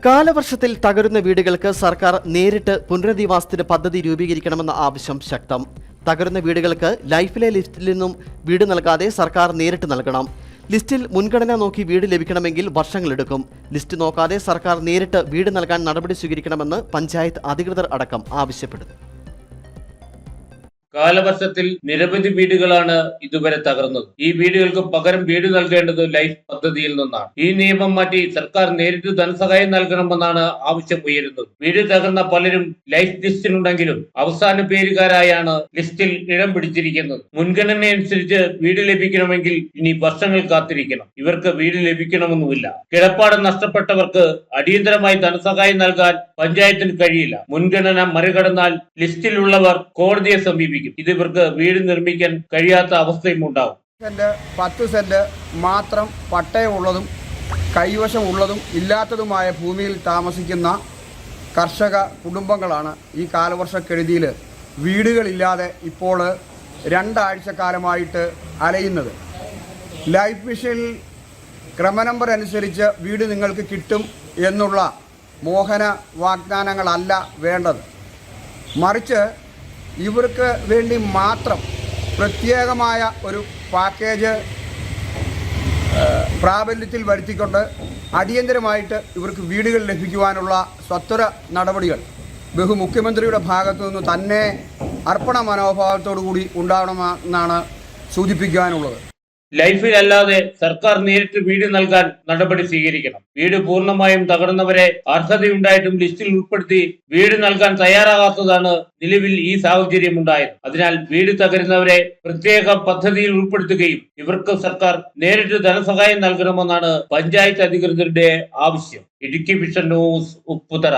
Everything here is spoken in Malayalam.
കാലവർഷത്തിൽ തകരുന്ന വീടുകൾക്ക് സർക്കാർ നേരിട്ട് പുനരധിവാസത്തിന് പദ്ധതി രൂപീകരിക്കണമെന്ന ആവശ്യം ശക്തം. തകരുന്ന വീടുകൾക്ക് ലൈഫിലെ ലിസ്റ്റിൽ നിന്നും വീട് നൽകാതെ സർക്കാർ നേരിട്ട് നൽകണം. ലിസ്റ്റിൽ മുൻഗണന നോക്കി വീട് ലഭിക്കണമെങ്കിൽ വർഷങ്ങളെടുക്കും. ലിസ്റ്റ് നോക്കാതെ സർക്കാർ നേരിട്ട് വീട് നൽകാൻ നടപടി സ്വീകരിക്കണമെന്ന് പഞ്ചായത്ത് അധികൃതർ അടക്കം ആവശ്യപ്പെടുന്നു. കാലവർഷത്തിൽ നിരവധി വീടുകളാണ് ഇതുവരെ തകർന്നത്. ഈ വീടുകൾക്ക് പകരം വീട് നൽകേണ്ടത് ലൈഫ് പദ്ധതിയിൽ നിന്നാണ്. ഈ നിയമം മാറ്റി സർക്കാർ നേരിട്ട് ധനസഹായം നൽകണമെന്നാണ് ആവശ്യം ഉയരുന്നത്. വീട് തകർന്ന പലരും ലൈഫ് ലിസ്റ്റിലുണ്ടെങ്കിലും അവസാന പേരുകാരായാണ് ലിസ്റ്റിൽ ഇടം പിടിച്ചിരിക്കുന്നത്. മുൻഗണനയനുസരിച്ച് വീട് ലഭിക്കണമെങ്കിൽ ഇനി വർഷങ്ങൾ കാത്തിരിക്കണം. ഇവർക്ക് വീട് ലഭിക്കണമെന്നുമില്ല. കിടപ്പാടം നഷ്ടപ്പെട്ടവർക്ക് അടിയന്തരമായി ധനസഹായം നൽകാൻ പഞ്ചായത്തിന് കഴിയില്ല. മുൻഗണന മറികടന്നാൽ ലിസ്റ്റിലുള്ളവർ കോടതിയെ സമീപിക്കും. ഇത് ഇവർക്ക് വീട് നിർമ്മിക്കാൻ കഴിയാത്ത അവസ്ഥയും ഉണ്ടാവും. 10 സെന്റ് മാത്രം പട്ടയമുള്ളതും കൈവശമുള്ളതും ഇല്ലാത്തതുമായ ഭൂമിയിൽ താമസിക്കുന്ന കർഷക കുടുംബങ്ങളാണ് ഈ കാലവർഷക്കെടുതിയിൽ വീടുകളില്ലാതെ ഇപ്പോൾ 2 ആഴ്ചക്കാലമായിട്ട് അലയുന്നത്. ലൈഫ് മിഷനിൽ ക്രമനമ്പർ അനുസരിച്ച് വീട് നിങ്ങൾക്ക് കിട്ടും എന്നുള്ള മോഹന വാഗ്ദാനങ്ങളല്ല വേണ്ടത്. മറിച്ച് ഇവർക്ക് വേണ്ടി മാത്രം പ്രത്യേകമായ ഒരു പാക്കേജ് പ്രാബല്യത്തിൽ വരുത്തിക്കൊണ്ട് അടിയന്തരമായിട്ട് ഇവർക്ക് വീടുകൾ ലഭിക്കുവാനുള്ള സ്വത്വര നടപടികൾ മുഖ്യമന്ത്രിയുടെ ഭാഗത്തു നിന്ന് തന്നെ അർപ്പണ മനോഭാവത്തോടു കൂടി ഉണ്ടാവണമെന്നാണ് സൂചിപ്പിക്കാനുള്ളത്. ലൈഫിൽ അല്ലാതെ സർക്കാർ നേരിട്ട് വീട് നൽകാൻ നടപടി സ്വീകരിക്കണം. വീട് പൂർണ്ണമായും തകർന്നവരെ അർഹതയുണ്ടായിട്ടും ലിസ്റ്റിൽ ഉൾപ്പെടുത്തി വീട് നൽകാൻ തയ്യാറാകാത്തതാണ് നിലവിൽ ഈ സാഹചര്യം ഉണ്ടായത്. അതിനാൽ വീട് തകരുന്നവരെ പ്രത്യേക പദ്ധതിയിൽ ഉൾപ്പെടുത്തുകയും ഇവർക്ക് സർക്കാർ നേരിട്ട് ധനസഹായം നൽകണമെന്നാണ് പഞ്ചായത്ത് അധികൃതരുടെ ആവശ്യം. Idukki vision news, Upputhara.